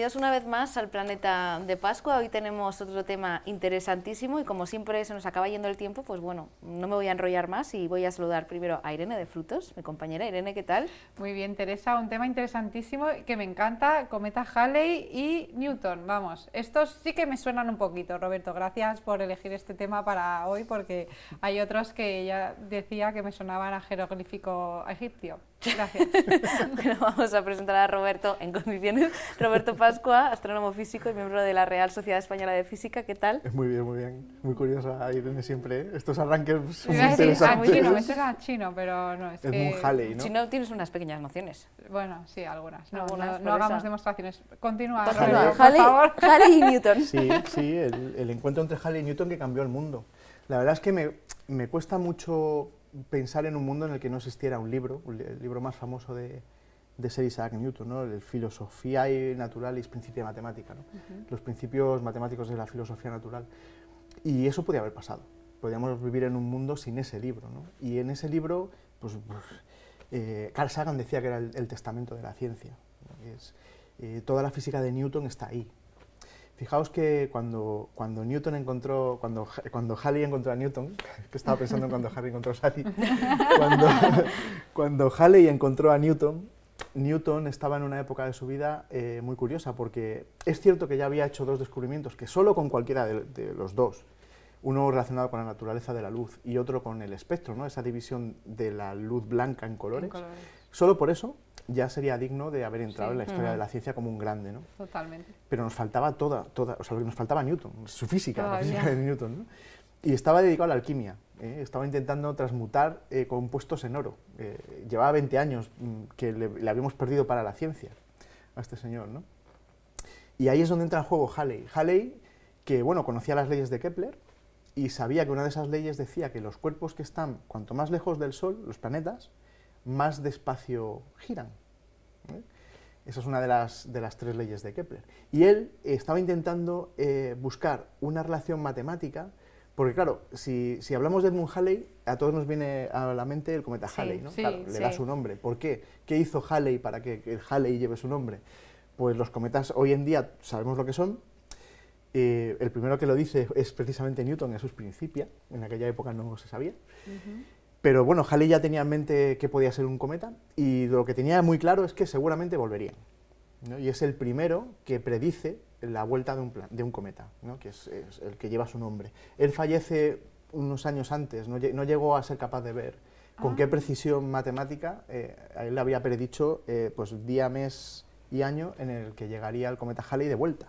bienvenidos una vez más al Planeta de Pascua. Hoy tenemos otro tema interesantísimo y como siempre se nos acaba yendo el tiempo, pues bueno, no me voy a enrollar más y voy a saludar primero a Irene de Frutos, mi compañera. Irene, ¿qué tal? Muy bien, Teresa, un tema interesantísimo que me encanta, cometa Halley y Newton. Vamos, estos sí que me suenan un poquito, Roberto, gracias por elegir este tema para hoy porque hay otros que ya decía que me sonaban a jeroglífico egipcio. Gracias. Bueno, vamos a presentar a Roberto en condiciones. Roberto Pascua, astrónomo físico y miembro de la Real Sociedad Española de Física. ¿Qué tal? Muy bien, muy bien. Muy curiosa Irene siempre, ¿eh? Estos arranques son muy Sí, interesantes. chino, me suena chino, pero no, es Es que... muy Halley, ¿no? Si no, tienes unas pequeñas nociones. Bueno, sí, algunas. No, Algunas, no por hagamos eso. demostraciones. Continúa, Continúa. Roberto, por favor. Halley y Newton. Sí, el encuentro entre Halley y Newton que cambió el mundo. La verdad es que me cuesta mucho pensar en un mundo en el que no existiera un libro, el libro más famoso de Sir Isaac Newton, ¿no? El Philosophiae Naturalis Principia Mathematica, ¿no? Los principios matemáticos de la filosofía natural. Y eso podía haber pasado. Podíamos vivir en un mundo sin ese libro, ¿no? Y en ese libro, Carl Sagan decía que era el testamento de la ciencia, ¿no? Toda la física de Newton está ahí. Fijaos que cuando Halley encontró a Newton, que estaba pensando en cuando Harry encontró a Sally, cuando Halley encontró a Newton, Newton estaba en una época de su vida muy curiosa, porque es cierto que ya había hecho dos descubrimientos que solo con cualquiera de los dos, uno relacionado con la naturaleza de la luz y otro con el espectro, ¿no? Esa división de la luz blanca en colores, solo por eso ya sería digno de haber entrado en la historia de la ciencia como un grande, ¿no? Totalmente. Pero nos faltaba o sea, lo que nos faltaba Newton, su física, la física de Newton, ¿no? Y estaba dedicado a la alquimia, estaba intentando transmutar compuestos en oro. Llevaba 20 años que le habíamos perdido para la ciencia a este señor, ¿no? Y ahí es donde entra en juego Halley. Halley, que bueno, conocía las leyes de Kepler y sabía que una de esas leyes decía que los cuerpos que están cuanto más lejos del Sol, los planetas, más despacio giran. Esa es una de las tres leyes de Kepler. Y él estaba intentando buscar una relación matemática, porque claro, si hablamos de Edmund Halley, a todos nos viene a la mente el cometa Halley, ¿no? Sí, Claro, le da su nombre. ¿Por qué? ¿Qué hizo Halley para que el Halley lleve su nombre? Pues los cometas hoy en día sabemos lo que son. El primero que lo dice es precisamente Newton en sus Principia, en aquella época no se sabía. Pero bueno, Halley ya tenía en mente que podía ser un cometa y lo que tenía muy claro es que seguramente volverían, ¿no? Y es el primero que predice la vuelta de un cometa, ¿no? Que es el que lleva su nombre. Él fallece unos años antes, no llegó a ser capaz de ver con qué precisión matemática a él le había predicho pues día, mes y año en el que llegaría el cometa Halley de vuelta.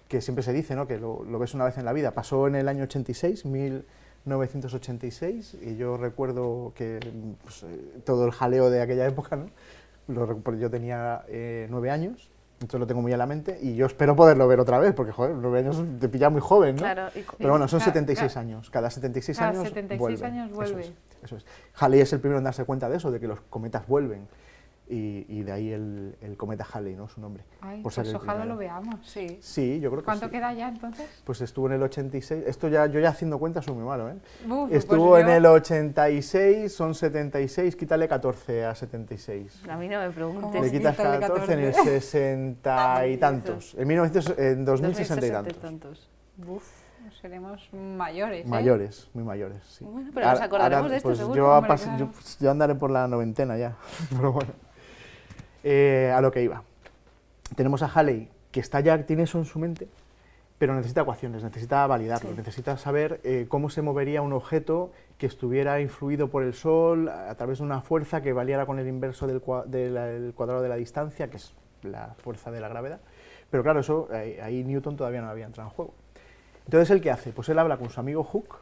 Que siempre se dice, ¿no? Que lo ves una vez en la vida. Pasó en el año 86, 1986, y yo recuerdo que pues, todo el jaleo de aquella época, ¿no? Yo tenía 9 años, entonces lo tengo muy a la mente, y yo espero poderlo ver otra vez, porque joder, 9 años te pilla muy joven, ¿no? Claro, pero bueno, son 76 años, cada 76 años 76 vuelve. años vuelve. Eso es. Halley es el primero en darse cuenta de eso, de que los cometas vuelven. Y de ahí el cometa Halley, ¿no? Su nombre. Ay, por ser pues el ojalá primero. lo veamos. Sí. Sí, yo creo que ¿Cuánto sí. queda ya entonces? Pues estuvo en el 86, yo ya haciendo cuentas soy muy malo, ¿eh? Uf, Estuvo pues en el 86, son 76, quítale 14 a 76. A mí no me preguntes. Le quitas quítale 14 en el 14. 60 y tantos, en 2060 y tantos. Uf. Seremos mayores, ¿eh? Mayores, muy mayores, sí. Bueno, pero nos acordaremos de esto, pues seguro. yo, Hombre, claro. yo andaré por la noventena ya, pero bueno. A lo que iba. Tenemos a Halley, que tiene eso en su mente, pero necesita ecuaciones, necesita validarlo, necesita saber cómo se movería un objeto que estuviera influido por el Sol a través de una fuerza que valiera con el inverso del cuadrado de la distancia, que es la fuerza de la gravedad. Pero claro, eso ahí Newton todavía no había entrado en juego. Entonces, ¿él qué hace? Pues él habla con su amigo Hooke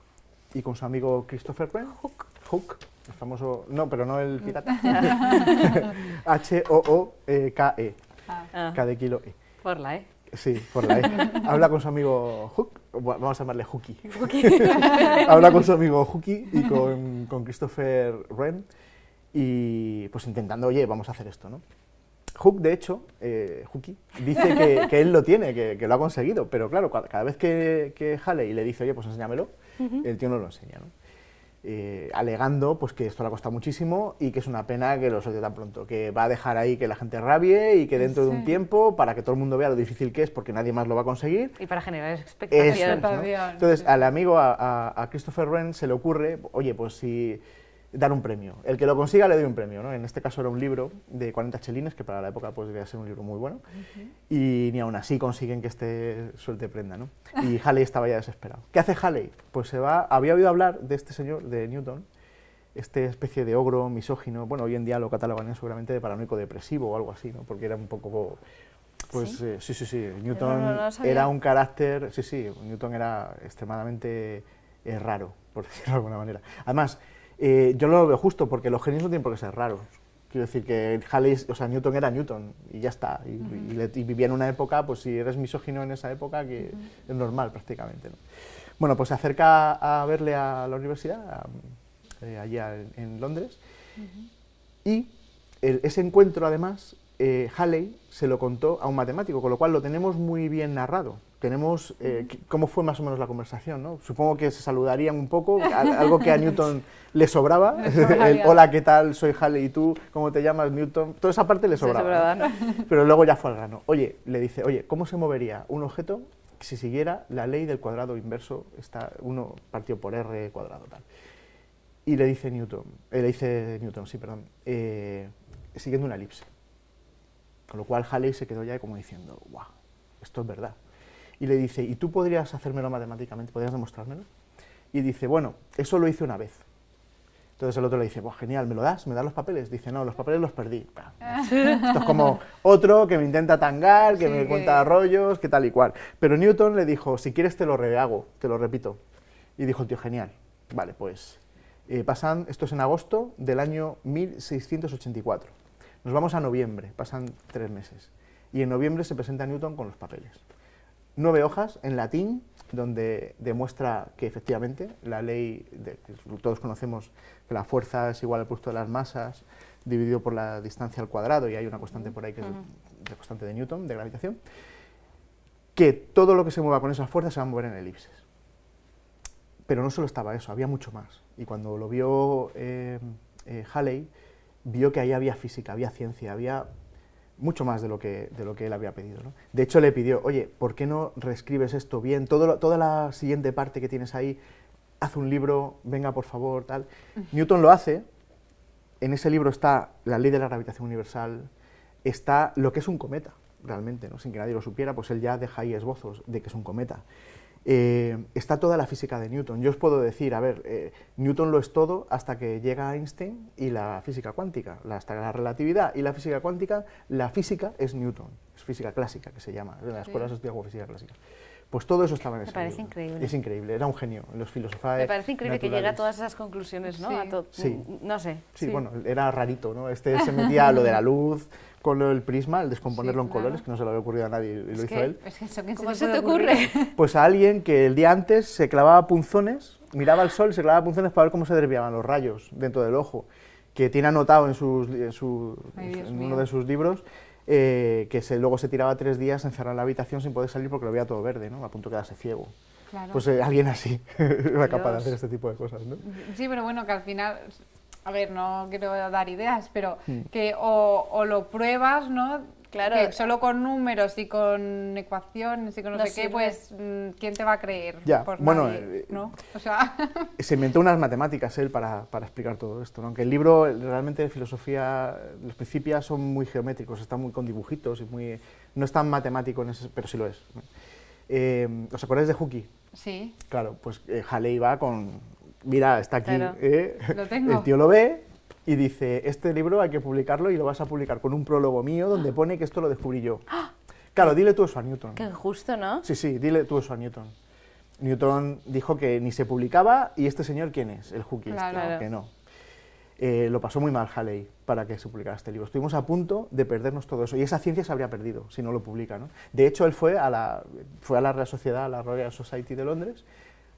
y con su amigo Christopher Wren. Hooke, el famoso... No, pero no el pirata. H-O-O-K-E. K de kilo E. Por la E. Sí, por la E. Habla con su amigo Hooke, vamos a llamarle Hookie. Habla con su amigo Hookie y con Christopher Wren y pues intentando, oye, vamos a hacer esto, ¿no? Hooke, de hecho, Hookie, dice que él lo tiene, que lo ha conseguido, pero claro, cada vez que Halley le dice, oye, pues enséñamelo, el tío no lo enseña, ¿no? alegando pues, que esto le ha costado muchísimo y que es una pena que lo suelte tan pronto, que va a dejar ahí que la gente rabie y que dentro de un tiempo, para que todo el mundo vea lo difícil que es, porque nadie más lo va a conseguir. Y para generar expectación. ¿No? Entonces, al amigo, a Christopher Wren, se le ocurre, oye, pues si dar un premio. El que lo consiga le doy un premio, ¿no? En este caso era un libro de 40 chelines, que para la época pues, debía ser un libro muy bueno, y ni aún así consiguen que este suelte prenda, ¿no? Y Halley estaba ya desesperado. ¿Qué hace Halley? Pues se va, había oído hablar de este señor, de Newton, este especie de ogro misógino, bueno, hoy en día lo catalogan seguramente de paranoico depresivo o algo así, ¿no? Porque era un poco... Pues sí, Newton era un carácter, Newton era extremadamente raro, por decirlo de alguna manera. Además, yo lo veo justo, porque los genios no tienen por qué ser raros. Quiero decir que Newton era Newton y ya está. Y vivía en una época, pues si eres misógino en esa época, que es normal prácticamente, ¿no? Bueno, pues se acerca a verle a la universidad, allá en Londres, y ese encuentro, además, Halley se lo contó a un matemático, con lo cual lo tenemos muy bien narrado. Tenemos cómo fue más o menos la conversación, ¿no? Supongo que se saludarían un poco, algo que a Newton le sobraba. El, hola, ¿qué tal? Soy Halley, ¿y tú? ¿Cómo te llamas, Newton? Toda esa parte le sobraba, ¿no? Pero luego ya fue al grano. Le dice, ¿cómo se movería un objeto si siguiera la ley del cuadrado inverso, 1 partido por r cuadrado, tal? Y le dice Newton, siguiendo una elipse. Con lo cual Halley se quedó ya como diciendo, ¡guau! Esto es verdad. Y le dice, ¿y tú podrías hacérmelo matemáticamente? ¿Podrías demostrármelo? Y dice, bueno, eso lo hice una vez. Entonces el otro le dice, pues genial, ¿me lo das? ¿Me das los papeles? Dice, no, los papeles los perdí. Esto es como otro que me intenta tangar, que me cuenta rollos, que tal y cual. Pero Newton le dijo, si quieres te lo rehago, te lo repito. Y dijo el tío, genial. Vale, pues esto es en agosto del año 1684. Nos vamos a noviembre, pasan 3 meses. Y en noviembre se presenta Newton con los papeles. 9 hojas en latín, donde demuestra que efectivamente la ley, que todos conocemos, que la fuerza es igual al producto de las masas, dividido por la distancia al cuadrado, y hay una constante por ahí que es la constante de Newton, de gravitación, que todo lo que se mueva con esas fuerzas se va a mover en elipses. Pero no solo estaba eso, había mucho más. Y cuando lo vio Halley, vio que ahí había física, había ciencia, había mucho más de lo que él había pedido, ¿no? De hecho, le pidió, oye, ¿por qué no reescribes esto bien? Toda la siguiente parte que tienes ahí, haz un libro, venga, por favor, tal. Newton lo hace, en ese libro está la ley de la gravitación universal, está lo que es un cometa, realmente, ¿no? Sin que nadie lo supiera, pues él ya deja ahí esbozos de que es un cometa. Está toda la física de Newton. Yo os puedo decir, Newton lo es todo hasta que llega Einstein y la física cuántica, hasta la relatividad y la física cuántica. La física es Newton, es física clásica que se llama, en la escuela se estudia como física clásica. Pues todo eso estaba en ese libro. Me parece increíble. Es increíble, era un genio en los filosofaes. Me parece increíble que llegue a todas esas conclusiones, ¿no? Sí. No sé. Sí, bueno, era rarito, ¿no? Se metía a lo de la luz, con lo del prisma, el descomponerlo en colores, que no se le había ocurrido a nadie y lo hizo él. Es que eso, ¿Cómo se te ocurre? Pues a alguien que el día antes se clavaba punzones, miraba al sol, se clavaba punzones para ver cómo se desviaban los rayos dentro del ojo, que tiene anotado en uno de sus libros, que luego se tiraba 3 días encerrado en la habitación sin poder salir porque lo veía todo verde, ¿no? A punto de quedarse ciego. Claro. Pues alguien así era capaz de hacer este tipo de cosas, ¿no? Sí, pero bueno, que al final, a ver, no quiero dar ideas, pero que o lo pruebas, ¿no? Claro. Que solo con números y con ecuaciones y con no sé qué, pues, ¿quién te va a creer? Ya, pues bueno, nadie, ¿no? O sea... Se inventó unas matemáticas él para explicar todo esto, ¿no? Aunque el libro realmente de filosofía, los principios son muy geométricos, están muy con dibujitos, y no es tan matemático, pero sí lo es. ¿Os acordáis de Hooke? Sí. Claro, pues Halley va con... Mira, está aquí, claro. Lo tengo. El tío lo ve y dice, este libro hay que publicarlo y lo vas a publicar con un prólogo mío donde pone que esto lo descubrí yo. Claro, dile tú eso a Newton. Qué injusto, ¿no? Sí, dile tú eso a Newton. Newton dijo que ni se publicaba, y este señor, ¿quién es? El Hooke, claro. Que no. Lo pasó muy mal Halley para que se publicara este libro. Estuvimos a punto de perdernos todo eso, y esa ciencia se habría perdido si no lo publica, ¿no? De hecho, él fue a la Real Sociedad, a la Royal Society de Londres,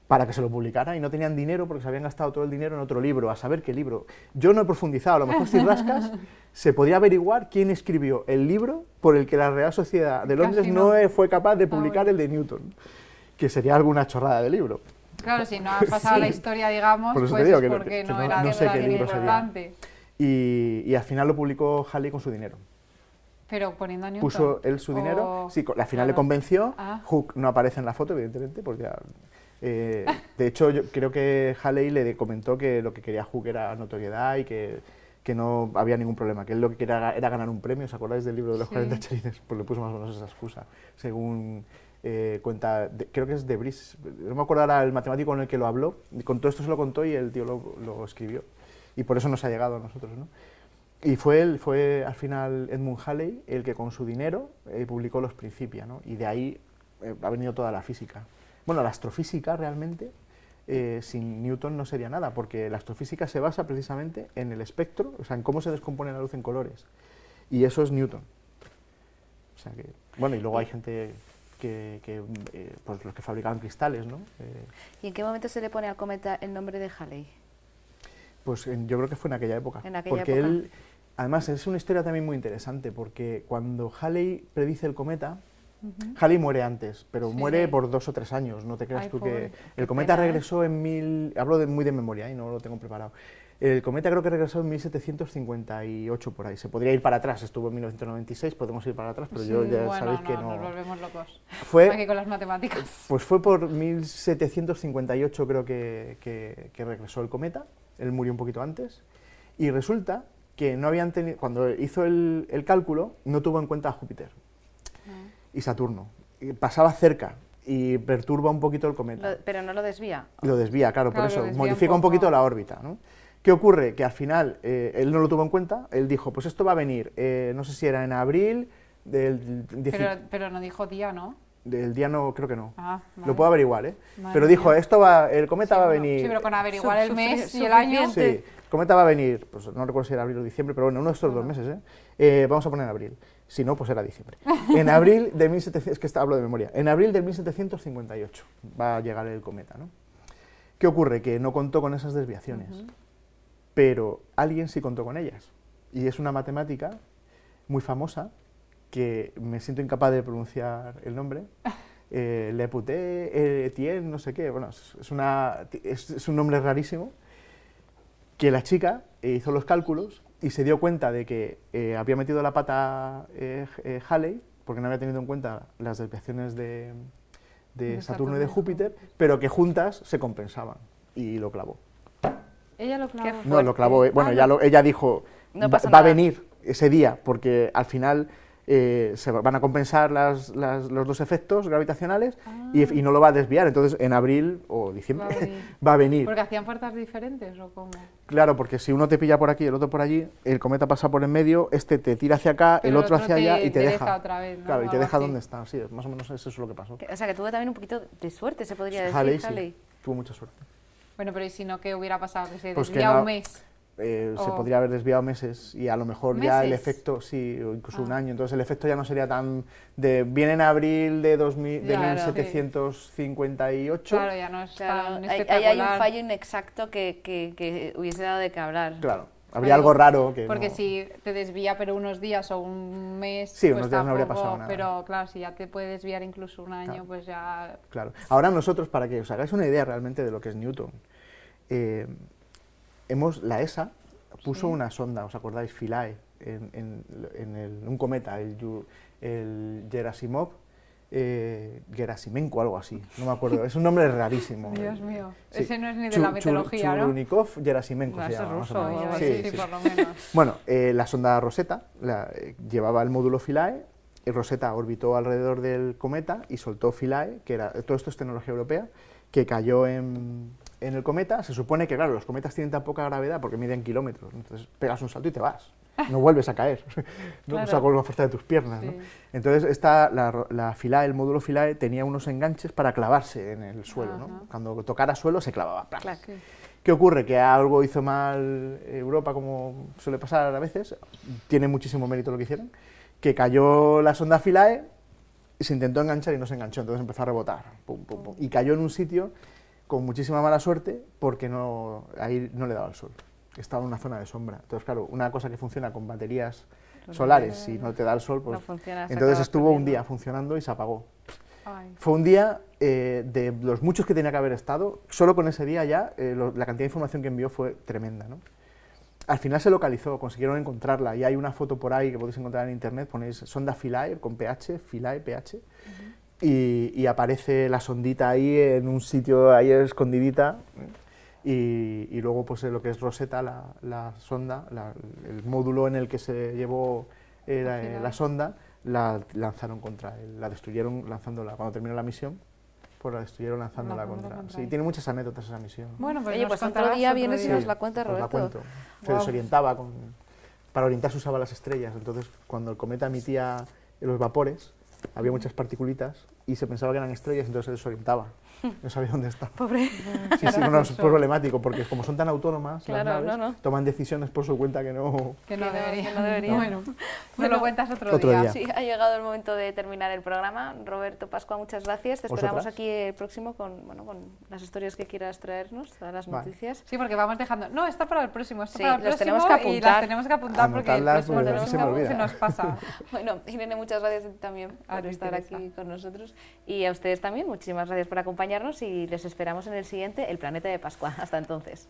para que se lo publicara, y no tenían dinero porque se habían gastado todo el dinero en otro libro, a saber qué libro. Yo no he profundizado, a lo mejor si rascas se podría averiguar quién escribió el libro por el que la Real Sociedad de Londres no fue capaz de publicar el de Newton, que sería alguna chorrada de libro. Claro, si no ha pasado la historia, digamos, Por eso pues te digo es que porque no no era sé qué tan libro sería. importante. Y al final lo publicó Halley con su dinero. Pero poniendo a Newton. Puso él su dinero, sí, al final le claro. convenció, Ah. Hooke no aparece en la foto, evidentemente, porque de hecho yo creo que Halley le comentó que lo que quería Hooke era notoriedad y que no había ningún problema, que él lo que quería era ganar un premio. ¿Os acordáis del libro de los 40 chelines? Pues le puso más o menos esa excusa, según cuenta, creo que es de Brice, no me acuerdo ahora el matemático con el que lo habló, con todo esto se lo contó y el tío lo escribió, y por eso nos ha llegado a nosotros, ¿no? Y fue al final Edmund Halley el que con su dinero publicó los Principia, ¿no? Y de ahí ha venido toda la física. Bueno, la astrofísica realmente, sin Newton no sería nada, porque la astrofísica se basa precisamente en el espectro, o sea, en cómo se descompone la luz en colores. Y eso es Newton. O sea que, bueno, y luego hay gente pues los que fabricaban cristales, ¿no? ¿Y en qué momento se le pone al cometa el nombre de Halley? Pues yo creo que fue en aquella época. En aquella porque época. él, además, es una historia también muy interesante, porque cuando Halley predice el cometa, Halley muere antes, pero Sí. muere por 2 o 3 años, no te creas Ay, tú pobre, que... qué El cometa pena, ¿eh? regresó en hablo muy de memoria y no lo tengo preparado. El cometa creo que regresó en 1758 por ahí, se podría ir para atrás, estuvo en 1996, podemos ir para atrás, pero yo ya bueno, sabéis que nos volvemos locos. Fue, Aquí con las matemáticas. pues fue por 1758 creo que regresó el cometa, él murió un poquito antes, y resulta que no habían tenido, cuando hizo el cálculo, no tuvo en cuenta a Júpiter y Saturno, y pasaba cerca y perturba un poquito el cometa. Pero no lo desvía. Lo desvía, claro, por Claro, lo eso, desvía modifica un un poquito poco. la órbita, ¿no? ¿Qué ocurre? Que al final él no lo tuvo en cuenta, él dijo, pues esto va a venir, no sé si era en abril, Pero no dijo día, ¿no? del día no, creo que no. Ah, vale. Lo puedo averiguar, ¿eh? Madre Pero dijo, mía. el cometa Sí, va a bueno, venir... Sí, pero con averiguar el mes y el suficiente. año. Sí, el cometa va a venir, pues no recuerdo si era abril o diciembre, pero bueno, uno de estos 2 meses, ¿eh? Vamos a poner abril, si no, pues era diciembre. En abril de 1700, es que hablo de memoria, en abril de 1758 va a llegar el cometa, ¿no? ¿Qué ocurre? Que no contó con esas desviaciones, pero alguien sí contó con ellas, y es una matemática muy famosa, que me siento incapaz de pronunciar el nombre, Le Puté, Etienne, no sé qué, bueno, es un nombre rarísimo, que la chica hizo los cálculos y se dio cuenta de que había metido la pata Halley, porque no había tenido en cuenta las desviaciones de Saturno y de Júpiter, pero que juntas se compensaban, y lo clavó. Ella lo clavó. Qué No, lo clavó, bueno, Ah, no. ella dijo, No pasa va a nada. venir ese día, porque al final se van a compensar los 2 efectos gravitacionales y no lo va a desviar, entonces en abril o diciembre Va a venir. va a venir. ¿Porque hacían fuerzas diferentes o cómo? Claro, porque si uno te pilla por aquí y el otro por allí, el cometa pasa por en medio, este te tira hacia acá, Pero el otro hacia allá y te endereza deja. otra vez, ¿no? Claro, y te Algo deja así. donde está, sí, más o menos eso es lo que pasó. O sea, que tuvo también un poquito de suerte, se podría decir, Halley, sí, Halley. tuvo mucha suerte. Bueno, pero ¿y si no, qué hubiera pasado? Que se Pues que desvía no- un mes. Se Oh. podría haber desviado meses y a lo mejor ya el ¿Meses? efecto, sí, o incluso un Ah. año, entonces el efecto ya no sería tan viene en abril de, 2000, de Claro, 1758, Claro, ya no es Claro, tan ahí hay un espectacular. fallo inexacto que hubiese dado de qué hablar. claro, habría algo raro que Porque no- si te desvía pero unos días o un mes, Sí, pues unos días no habría tampoco, pasado nada. Pero claro, si ya te puede desviar incluso un año, Claro. pues ya... Claro. Ahora nosotros, para que os hagáis una idea realmente de lo que es Newton, la ESA puso una sonda, ¿os acordáis? Philae, en un cometa, el Gerasimov, Gerasimenko, algo así, no me acuerdo, es un nombre rarísimo. Dios mío, Sí. ese no es ni de la mitología, ¿no? Churunikov Gerasimenko No, se eso es llama, más o ruso, menos. algo Sí, así. sí, por lo menos. Bueno, la sonda Rosetta llevaba el módulo Philae, y Rosetta orbitó alrededor del cometa y soltó Philae, que era, todo esto es tecnología europea, que cayó en el cometa. Se supone que, claro, los cometas tienen tan poca gravedad porque miden kilómetros, entonces pegas un salto y te vas, no vuelves a caer, ¿no? Claro. O sea, con la fuerza de tus piernas, ¿no? Sí. Entonces la Philae, el módulo Philae, tenía unos enganches para clavarse en el suelo, ¿no? Ajá. Cuando tocara suelo se clavaba. ¡Plas! Claro. Sí. ¿Qué ocurre? Que algo hizo mal Europa, como suele pasar a veces, tiene muchísimo mérito lo que hicieron, que cayó la sonda Philae y se intentó enganchar y no se enganchó, entonces empezó a rebotar, pum, pum, pum, y cayó en un sitio con muchísima mala suerte porque ahí no le daba el sol, estaba en una zona de sombra. Entonces, claro, una cosa que funciona con baterías solares, si no te da el sol, pues No funciona, se entonces acaba estuvo un perdiendo. día funcionando y se apagó. Ay. Fue un día de los muchos que tenía que haber estado, solo con ese día ya la cantidad de información que envió fue tremenda, ¿no? Al final se localizó, consiguieron encontrarla y hay una foto por ahí que podéis encontrar en internet, ponéis sonda Philae con PH, Philae, PH, y aparece la sondita ahí en un sitio ahí escondidita y luego pues lo que es Rosetta, la sonda, el módulo en el que se llevó la sonda, la lanzaron contra él, la destruyeron lanzándola, cuando terminó la misión, pues la destruyeron lanzándola contra. Sí, tiene muchas anécdotas esa misión. Bueno, pues Oye, nos pues otro contarás día vienes y día. nos la cuentas, Os la Roberto. cuento. Se desorientaba, para orientarse usaba las estrellas, entonces cuando el cometa emitía los vapores, había muchas particulitas y se pensaba que eran estrellas, entonces se desorientaba, no sabía dónde estaba. Pobre. Sí, sí, no, es problemático, porque como son tan autónomas, las Claro, naves, no. toman decisiones por su cuenta que no... Que no debería. que no debería. Bueno, me lo cuentas otro Otro día. día. Sí, ha llegado el momento de terminar el programa. Roberto Pascua, muchas gracias. Te esperamos ¿Vosotras? aquí el próximo con las historias que quieras traernos, todas las Vale. noticias. Sí, porque vamos dejando. No, está para el próximo, está Sí, para el los próximo tenemos que y apuntar. las tenemos que apuntar porque el Anotarlas, próximo porque tenemos se me olvida. se nos pasa. Bueno, Irene, muchas gracias también A por ti, estar Teresa. aquí con nosotros. Y a ustedes también, muchísimas gracias por acompañarnos y les esperamos en el siguiente, El Planeta de Pascua. Hasta entonces.